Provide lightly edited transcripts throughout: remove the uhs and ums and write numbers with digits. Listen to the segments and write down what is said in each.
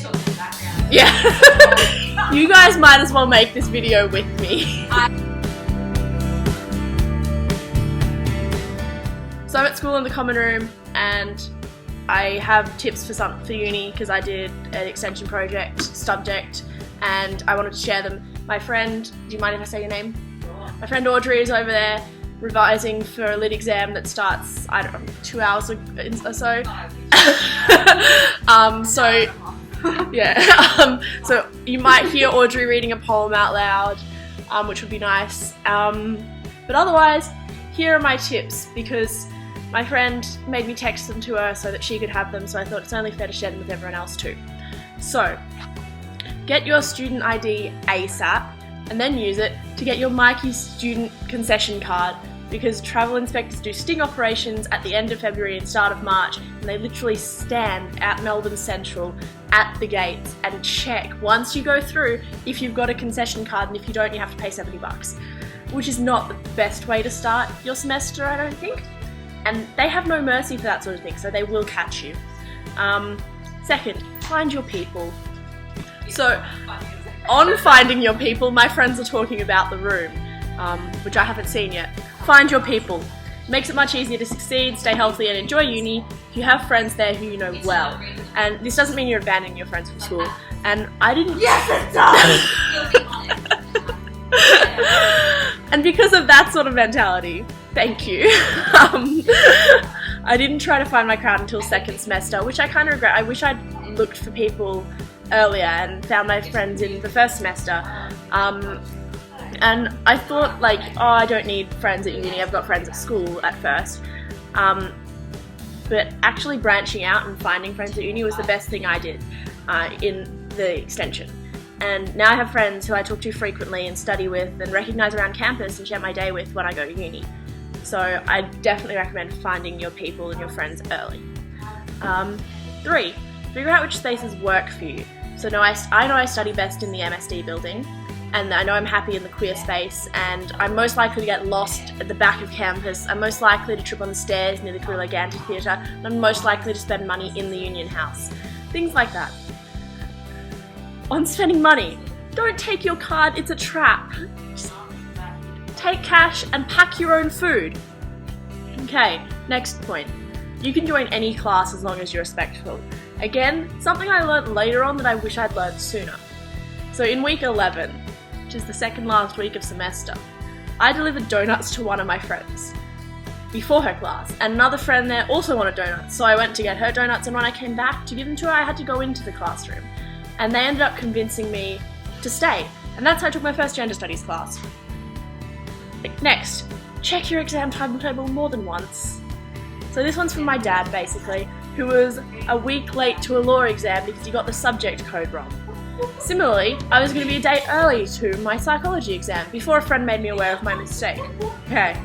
talking in the background. Yeah. You guys might as well make this video with me. So I'm at school in the common room and I have tips for uni because I did an extension project subject and I wanted to share them. My friend, do you mind if I say your name? Sure. My friend Audrey is over there revising for a lit exam that starts, I don't know, 2 hours or so. So you might hear Audrey reading a poem out loud, which would be nice. But otherwise, here are my tips because my friend made me text them to her so that she could have them, so I thought it's only fair to share them with everyone else too. So, get your student ID ASAP and then use it to get your Mikey student concession card because travel inspectors do sting operations at the end of February and start of March and they literally stand at Melbourne Central at the gates and check once you go through if you've got a concession card, and if you don't you have to pay $70, which is not the best way to start your semester, I don't think. And they have no mercy for that sort of thing, so they will catch you. Second, find your people. So, on finding your people, my friends are talking about the room, which I haven't seen yet. Find your people. It makes it much easier to succeed, stay healthy and enjoy uni if you have friends there who you know well. And this doesn't mean you're abandoning your friends from school. And I didn't... Yes, it does! And because of that sort of mentality, thank you. I didn't try to find my crowd until second semester, which I kind of regret. I wish I'd looked for people earlier and found my friends in the first semester. And I thought like, oh, I don't need friends at uni, I've got friends at school at first. But actually branching out and finding friends at uni was the best thing I did in the extension. And now I have friends who I talk to frequently and study with and recognise around campus and share my day with when I go to uni. So I definitely recommend finding your people and your friends early. 3, figure out which spaces work for you. So I know I study best in the MSD building, and I know I'm happy in the queer space, and I'm most likely to get lost at the back of campus. I'm most likely to trip on the stairs near the Carrillo Ganty Theatre, and I'm most likely to spend money in the Union House. Things like that. On spending money, don't take your card, it's a trap. Just take cash and pack your own food. Okay, next point. You can join any class as long as you're respectful. Again, something I learned later on that I wish I'd learned sooner. So in week 11, which is the second last week of semester, I delivered donuts to one of my friends before her class, and another friend there also wanted donuts, so I went to get her donuts, and when I came back to give them to her, I had to go into the classroom. And they ended up convincing me to stay, and that's how I took my first gender studies class. Next, check your exam timetable more than once. So this one's from my dad, basically, who was a week late to a law exam because he got the subject code wrong. Similarly, I was going to be a day early to my psychology exam before a friend made me aware of my mistake. Okay,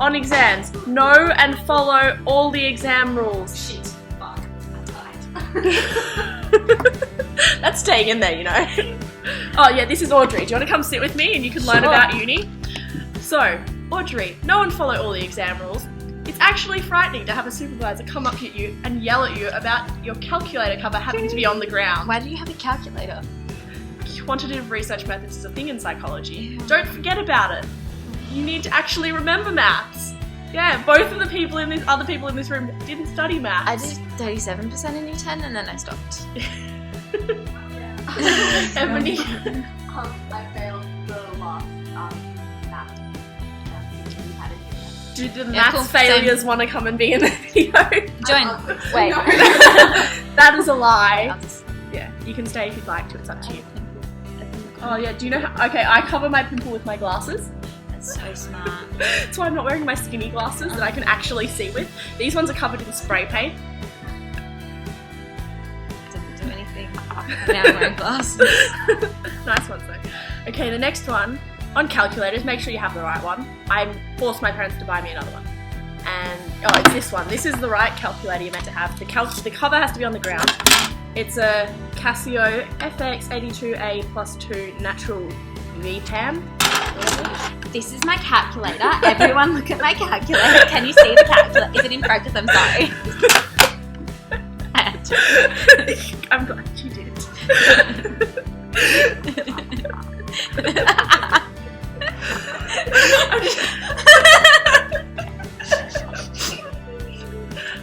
on exams, know and follow all the exam rules. Shit, fuck, I died. That's staying in there, you know. Oh yeah, this is Audrey. Do you want to come sit with me and you can learn about uni? So, Audrey, know and follow all the exam rules. It's actually frightening to have a supervisor come up at you and yell at you about your calculator cover having to be on the ground. Why do you have a calculator? Quantitative research methods is a thing in psychology. Don't forget about it. You need to actually remember maths. Yeah, both of the other people in this room didn't study maths. I did 37% in Year 10 and then I stopped. Ebony. I failed the last math. We had a Do the maths failures want to come and be in the video? Join. Wait. No. That is a lie. Yeah, you can stay if you'd like to, it's up to you. Oh yeah, do you know how, okay, I cover my pimple with my glasses. That's so smart. That's why I'm not wearing my skinny glasses that I can actually see with. These ones are covered in spray paint. Doesn't do anything. Now I'm wearing glasses. Nice ones though. Okay, the next one, on calculators, make sure you have the right one. I forced my parents to buy me another one. And, oh, it's this one. This is the right calculator you're meant to have. The cover has to be on the ground. It's a Casio FX82A plus 2 natural VTAM. This is my calculator. Everyone look at my calculator. Can you see the calculator? Is it in focus? I'm sorry. I'm glad you did.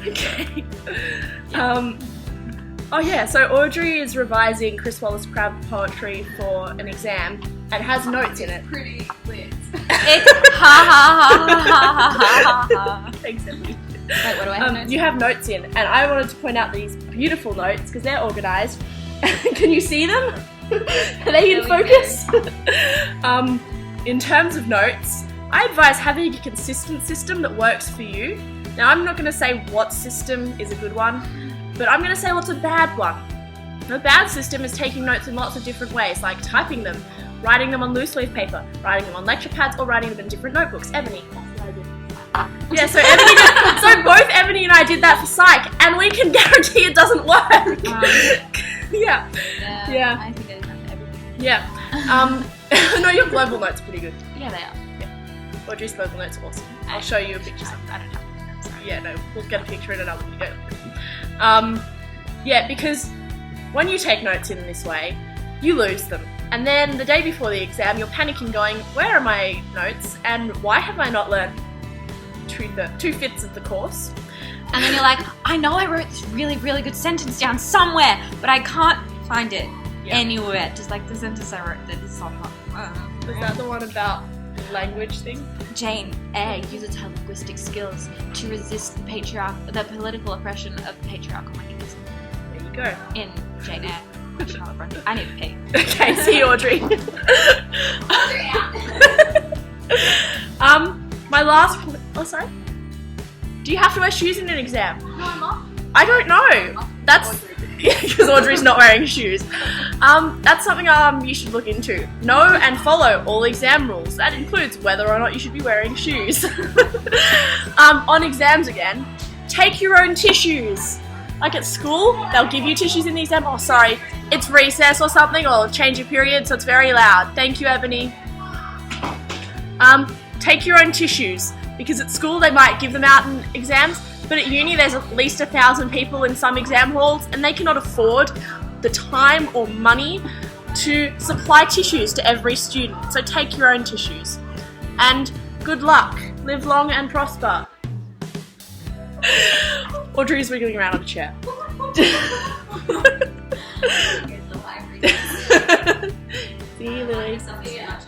Okay. Oh yeah, so Audrey is revising Chris Wallace Crabbe poetry for an exam and has notes in it. Pretty lit. It's ha ha ha ha ha ha. Thanks, Emily. Wait, what do I have notes? You have notes in, and I wanted to point out these beautiful notes because they're organised. Can you see them? Are they in focus? In terms of notes, I advise having a consistent system that works for you. Now, I'm not going to say what system is a good one, but I'm going to say what's a bad one. A bad system is taking notes in lots of different ways, like typing them, writing them on loose leaf paper, writing them on lecture pads, or writing them in different notebooks. Ebony. Yeah, so both Ebony and I did that for psych, and we can guarantee it doesn't work. Yeah. I think I did that for everything. Yeah. No, your global notes are pretty good. Yeah, they are. Yeah. Audrey's global notes are awesome. I'll show you a picture. I don't have them. I'm sorry. Yeah, no, we'll get a picture in another video. Yeah, because when you take notes in this way, you lose them. And then the day before the exam, you're panicking going, where are my notes? And why have I not learned 2/5 of the course? And then you're like, I know I wrote this really, really good sentence down somewhere, but I can't find it anywhere. Just like the sentence I wrote that is on Was that the one about language thing? Jane Eyre uses her linguistic skills to resist the political oppression of patriarchal mechanism. There you go. In Jane Eyre. I need to pee. Okay, see you, Audrey. My last... Oh, sorry? Do you have to wear shoes in an exam? No, I'm not. I don't know. That's... Because Audrey's not wearing shoes. That's something you should look into. Know and follow all exam rules. That includes whether or not you should be wearing shoes. On exams again, take your own tissues. Like at school, they'll give you tissues in the exam. Oh, sorry, it's recess or something, or change of period, so it's very loud. Thank you, Ebony. Take your own tissues, because at school they might give them out in exams, but at uni there's at least 1,000 people in some exam halls, and they cannot afford the time or money to supply tissues to every student. So take your own tissues. And good luck. Live long and prosper. Audrey's wiggling around on a chair. See you, Lily. Yeah.